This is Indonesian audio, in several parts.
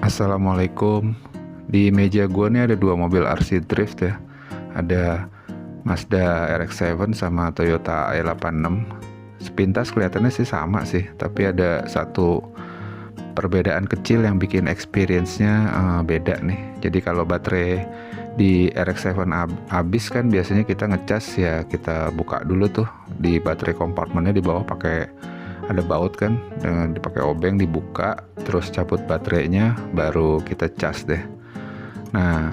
Assalamualaikum. Di meja gue nih ada dua mobil RC Drift ya. Ada Mazda RX-7 sama Toyota i86. Sepintas kelihatannya sih sama sih, tapi ada satu perbedaan kecil yang bikin experience-nya beda nih. Jadi kalau baterai di RX-7 habis kan biasanya kita ngecas ya, kita buka dulu tuh di baterai kompartemennya di bawah pakai ada baut kan, dipakai obeng, dibuka terus cabut baterainya baru kita cas deh. Nah,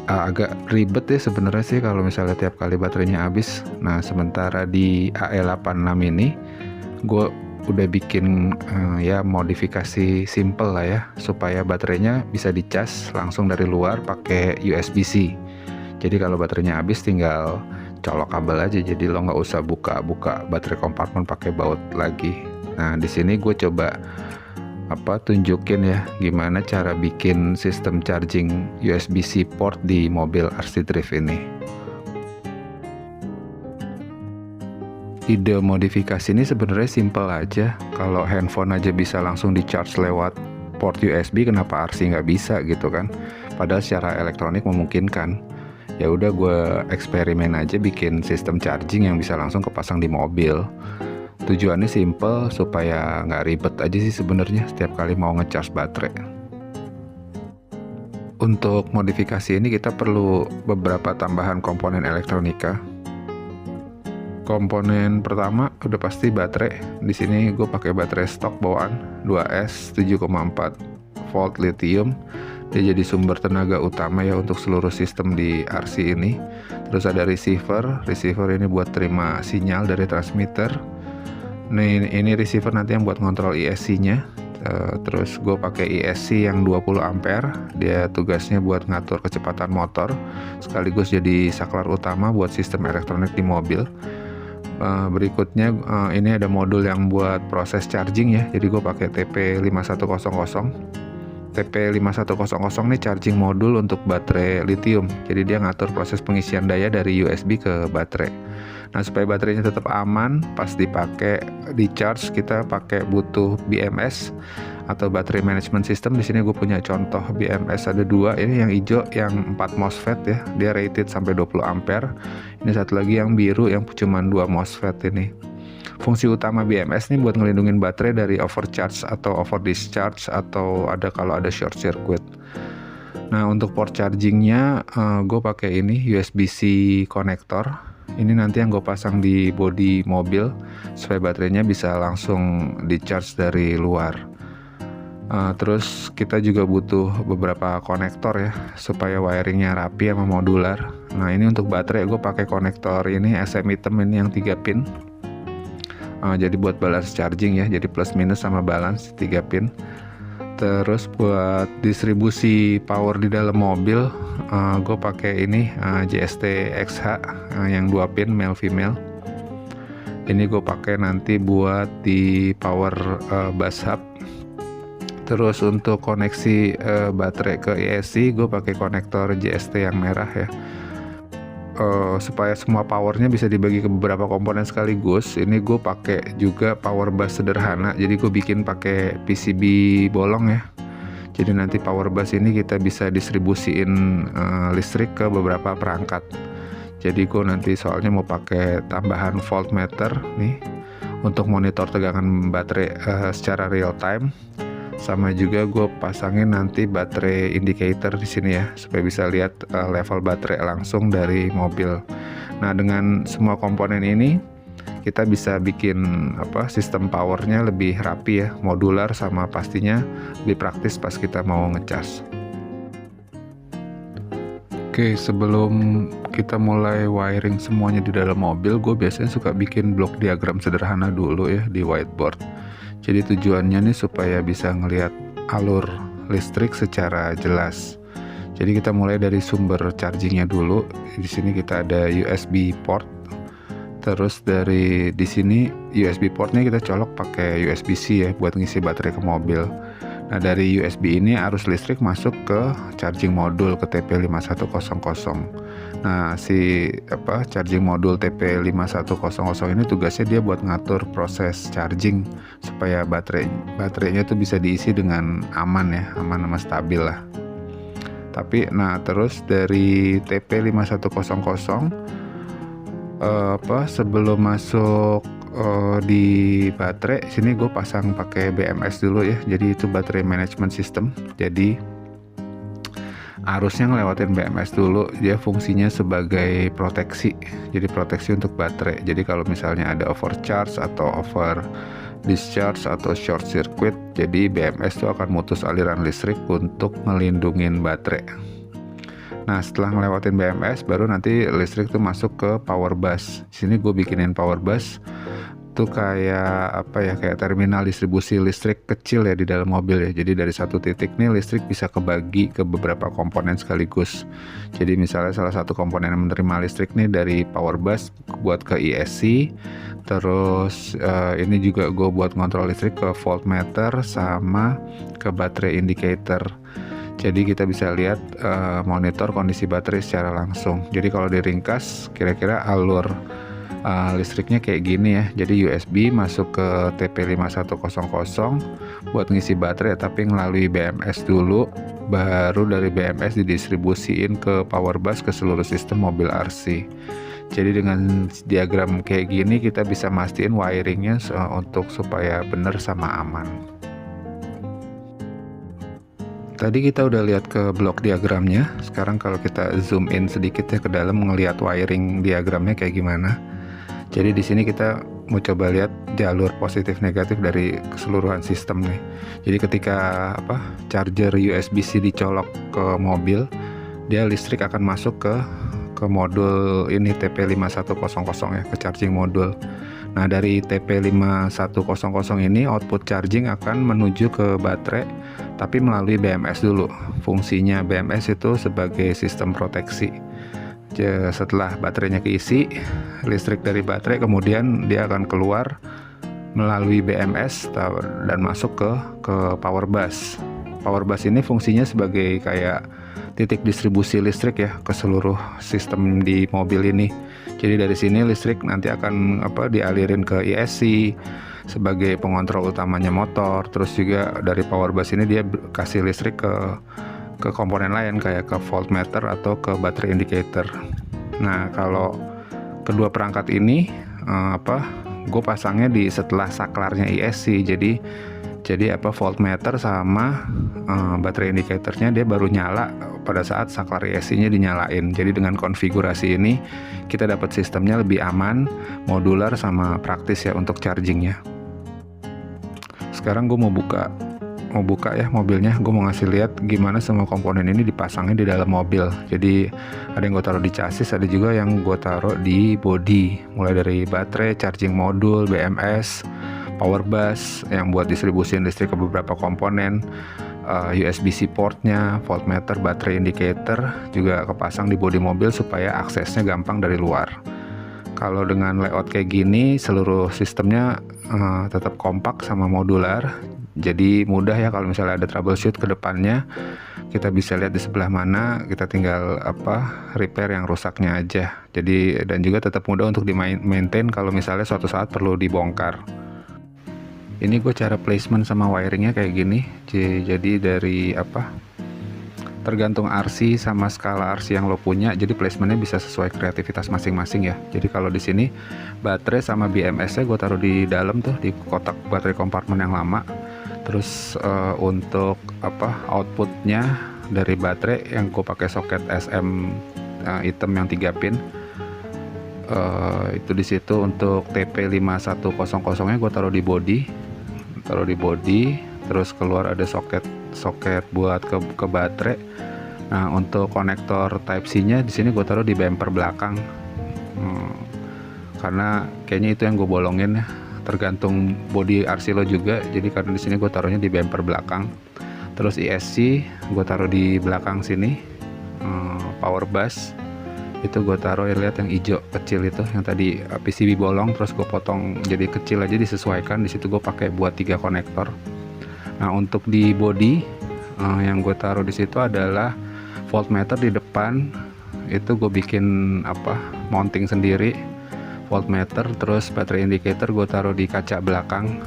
agak ribet ya sebenarnya sih kalau misalnya tiap kali baterainya habis. Nah, sementara di AE86 ini gue udah bikin ya modifikasi simple lah ya, supaya baterainya bisa dicas langsung dari luar pakai USB-C. Jadi kalau baterainya habis tinggal colok kabel aja, jadi lo nggak usah buka-buka baterai kompartemen pakai baut lagi. Nah, di sini gue coba tunjukin ya gimana cara bikin sistem charging USB-C port di mobil RC Drift ini. Ide modifikasi ini sebenarnya simple aja. Kalau handphone aja bisa langsung di charge lewat port USB, kenapa RC nggak bisa gitu kan? Padahal secara elektronik memungkinkan. Ya udah, gue eksperimen aja bikin sistem charging yang bisa langsung kepasang di mobil. Tujuannya simple, supaya nggak ribet aja sih sebenarnya setiap kali mau ngecas baterai. Untuk modifikasi ini kita perlu beberapa tambahan komponen elektronika. Komponen pertama udah pasti baterai. Di sini gue pakai baterai stok bawaan 2S 7,4 volt lithium. Dia jadi sumber tenaga utama ya untuk seluruh sistem di RC ini. Terus ada receiver ini buat terima sinyal dari transmitter. Nah, ini receiver nanti yang buat ngontrol ESC-nya. Terus gue pakai ESC yang 20 ampere. Dia tugasnya buat ngatur kecepatan motor, sekaligus jadi saklar utama buat sistem elektronik di mobil. Berikutnya ini ada modul yang buat proses charging ya. Jadi gue pakai TP5100. TP5100 nih charging modul untuk baterai lithium. Jadi dia ngatur proses pengisian daya dari USB ke baterai. Nah, supaya baterainya tetap aman pas dipakai di charge, kita butuh BMS atau battery management system. Di sini gue punya contoh BMS ada dua. Ini yang hijau yang 4 MOSFET ya. Dia rated sampai 20 ampere. Ini satu lagi yang biru yang cuma 2 MOSFET ini. Fungsi utama BMS nih buat ngelindungin baterai dari overcharge atau over discharge, atau kalau ada short circuit. Nah, untuk port chargingnya gue pakai ini USB-C konektor. Ini nanti yang gue pasang di bodi mobil supaya baterainya bisa langsung di charge dari luar. Terus kita juga butuh beberapa konektor ya supaya wiringnya rapi sama modular. Nah, ini untuk baterai gue pakai konektor ini SM hitam ini yang 3 pin. Jadi buat balance charging ya, jadi plus minus sama balance 3 pin. Terus buat distribusi power di dalam mobil, gue pakai ini JST XH yang 2 pin male female. Ini gue pakai nanti buat di power bus hub. Terus untuk koneksi baterai ke ESC, gue pakai konektor JST yang merah ya. Supaya semua powernya bisa dibagi ke beberapa komponen sekaligus, ini gue pakai juga power bus sederhana. Jadi gue bikin pakai PCB bolong ya. Jadi nanti power bus ini kita bisa distribusiin listrik ke beberapa perangkat. Jadi gue nanti soalnya mau pakai tambahan voltmeter nih untuk monitor tegangan baterai secara real time. Sama juga gue pasangin nanti baterai indicator di sini ya, supaya bisa lihat level baterai langsung dari mobil. Nah, dengan semua komponen ini kita bisa bikin sistem powernya lebih rapi ya, modular, sama pastinya lebih praktis pas kita mau ngecas. Oke, sebelum kita mulai wiring semuanya di dalam mobil, gue biasanya suka bikin blok diagram sederhana dulu ya di whiteboard. Jadi tujuannya nih supaya bisa ngelihat alur listrik secara jelas. Jadi kita mulai dari sumber chargingnya dulu. Di sini kita ada USB port. Terus di sini USB portnya kita colok pakai USB-C ya buat ngisi baterai ke mobil. Nah, dari USB ini arus listrik masuk ke charging modul ke TP5100. Nah, si charging modul TP5100 ini tugasnya dia buat ngatur proses charging supaya baterainya tuh bisa diisi dengan aman ya, aman sama stabil lah. Tapi nah terus dari TP5100 sebelum masuk di baterai sini gue pasang pakai BMS dulu ya, jadi itu baterai management system. Jadi arusnya ngelewatin BMS dulu, dia fungsinya sebagai proteksi, jadi proteksi untuk baterai. Jadi kalau misalnya ada overcharge atau over discharge atau short circuit, jadi BMS itu akan mutus aliran listrik untuk melindungin baterai. Nah, setelah ngelewatin BMS baru nanti listrik tuh masuk ke power bus. Sini gue bikinin power bus tuh kayak kayak terminal distribusi listrik kecil ya di dalam mobil ya. Jadi dari satu titik nih listrik bisa kebagi ke beberapa komponen sekaligus. Jadi misalnya salah satu komponen yang menerima listrik nih dari power bus buat ke ESC. Terus ini juga gue buat ngontrol listrik ke voltmeter sama ke baterai indicator. Jadi kita bisa lihat monitor kondisi baterai secara langsung. Jadi kalau diringkas kira-kira alur listriknya kayak gini ya. Jadi USB masuk ke TP5100 buat ngisi baterai, tapi melalui BMS dulu, baru dari BMS didistribusiin ke power bus ke seluruh sistem mobil RC. Jadi dengan diagram kayak gini kita bisa mastiin wiringnya untuk supaya benar sama aman. Tadi kita udah lihat ke blok diagramnya. Sekarang kalau kita zoom in sedikit ya ke dalam, ngelihat wiring diagramnya kayak gimana. Jadi di sini kita mau coba lihat jalur positif negatif dari keseluruhan sistem nih. Jadi ketika charger USB-C dicolok ke mobil, dia listrik akan masuk ke modul ini TP5100 ya, ke charging modul. Nah, dari TP5100 ini output charging akan menuju ke baterai tapi melalui BMS dulu. Fungsinya BMS itu sebagai sistem proteksi. Setelah baterainya keisi, listrik dari baterai kemudian dia akan keluar melalui BMS dan masuk ke power bus. Power bus ini fungsinya sebagai kayak titik distribusi listrik ya ke seluruh sistem di mobil ini. Jadi dari sini listrik nanti akan dialirin ke ESC sebagai pengontrol utamanya motor. Terus juga dari power bus ini dia kasih listrik ke komponen lain kayak ke voltmeter atau ke baterai indicator. Nah, kalau kedua perangkat ini gue pasangnya di setelah saklarnya ESC. Jadi voltmeter sama baterai indicatornya dia baru nyala pada saat saklar ESC-nya dinyalain. Jadi dengan konfigurasi ini kita dapat sistemnya lebih aman, modular sama praktis ya untuk chargingnya. Sekarang gue mau buka ya mobilnya. Gue mau ngasih lihat gimana semua komponen ini dipasangnya di dalam mobil. Jadi ada yang gue taruh di chassis, ada juga yang gue taruh di body. Mulai dari baterai, charging modul, BMS, power bus yang buat distribusiin listrik ke beberapa komponen, USB-C portnya, voltmeter, baterai indicator juga kepasang di bodi mobil supaya aksesnya gampang dari luar. Kalau dengan layout kayak gini seluruh sistemnya tetap kompak sama modular, jadi mudah ya kalau misalnya ada troubleshoot ke depannya kita bisa lihat di sebelah mana, kita tinggal repair yang rusaknya aja. Jadi dan juga tetap mudah untuk di-maintain kalau misalnya suatu saat perlu dibongkar. Ini gue cara placement sama wiringnya kayak gini. Jadi dari tergantung RC sama skala RC yang lo punya. Jadi placementnya bisa sesuai kreativitas masing-masing ya. Jadi kalau di sini baterai sama BMS-nya gue taruh di dalam tuh di kotak baterai kompartemen yang lama. Terus untuk outputnya dari baterai yang gue pakai soket SM hitam yang 3 pin. Itu di situ untuk TP5100-nya gue taruh di body, terus keluar ada soket buat ke baterai. Nah, untuk konektor Type C-nya di sini gue taruh di bumper belakang. Karena kayaknya itu yang gue bolongin ya. Tergantung body RC lo juga. Jadi karena di sini gue taruhnya di bumper belakang. Terus ESC gue taruh di belakang sini. Power bus itu gue taruh, lihat yang hijau kecil itu yang tadi PCB bolong, terus gue potong jadi kecil aja disesuaikan. Di situ gue pakai buat 3 konektor. Nah, untuk di body yang gue taruh di situ adalah voltmeter di depan. Itu gue bikin mounting sendiri voltmeter, terus baterai indicator gue taruh di kaca belakang.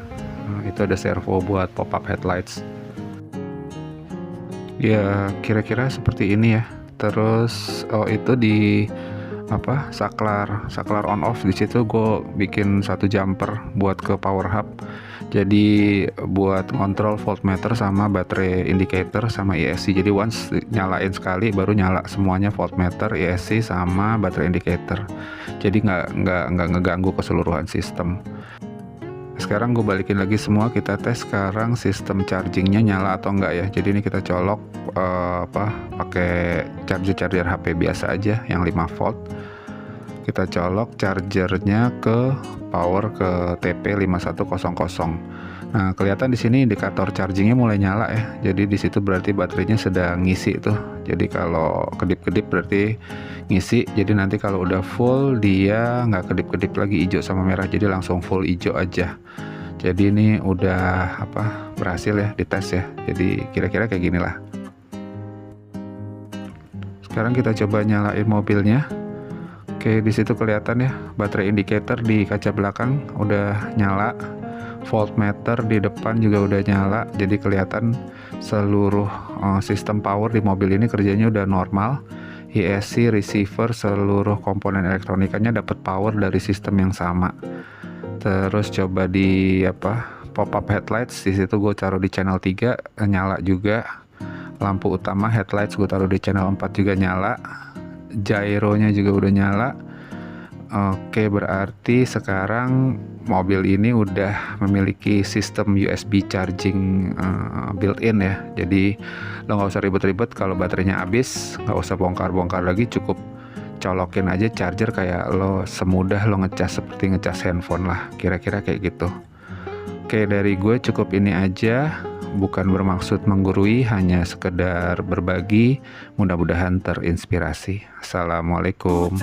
Itu ada servo buat pop up headlights. Ya kira-kira seperti ini ya. Terus itu di saklar on off, di situ gue bikin satu jumper buat ke power hub. Jadi buat kontrol voltmeter sama baterai indicator sama ESC. Jadi once nyalain sekali baru nyala semuanya, voltmeter, ESC sama baterai indicator. Jadi nggak ngeganggu keseluruhan sistem. Sekarang gue balikin lagi semua, kita tes sekarang sistem chargingnya nyala atau enggak ya. Jadi ini kita colok pakai charger HP biasa aja yang 5 volt. Kita colok chargernya ke power ke TP5100. Nah, kelihatan di sini indikator chargingnya mulai nyala ya. Jadi di situ berarti baterainya sedang ngisi tuh. Jadi kalau kedip-kedip berarti ngisi. Jadi nanti kalau udah full dia nggak kedip-kedip lagi hijau sama merah. Jadi langsung full hijau aja. Jadi ini udah berhasil ya dites ya. Jadi kira-kira kayak gini lah. Sekarang kita coba nyalain mobilnya. Oke, di situ kelihatan ya baterai indicator di kaca belakang udah nyala, voltmeter di depan juga udah nyala. Jadi kelihatan seluruh sistem power di mobil ini kerjanya udah normal. ESC, receiver, seluruh komponen elektronikanya dapat power dari sistem yang sama. Terus coba di pop up headlights, di situ gue taruh di channel 3 nyala juga. Lampu utama headlights gue taruh di channel 4 juga nyala. Gyronya juga udah nyala. Oke, berarti sekarang mobil ini udah memiliki sistem USB charging built-in ya. Jadi lo nggak usah ribet-ribet kalau baterainya habis, nggak usah bongkar-bongkar lagi, cukup colokin aja charger kayak lo semudah lo ngecas seperti ngecas handphone lah, kira-kira kayak gitu. Oke, dari gue cukup ini aja. Bukan bermaksud menggurui, hanya sekedar berbagi. Mudah-mudahan terinspirasi. Assalamualaikum.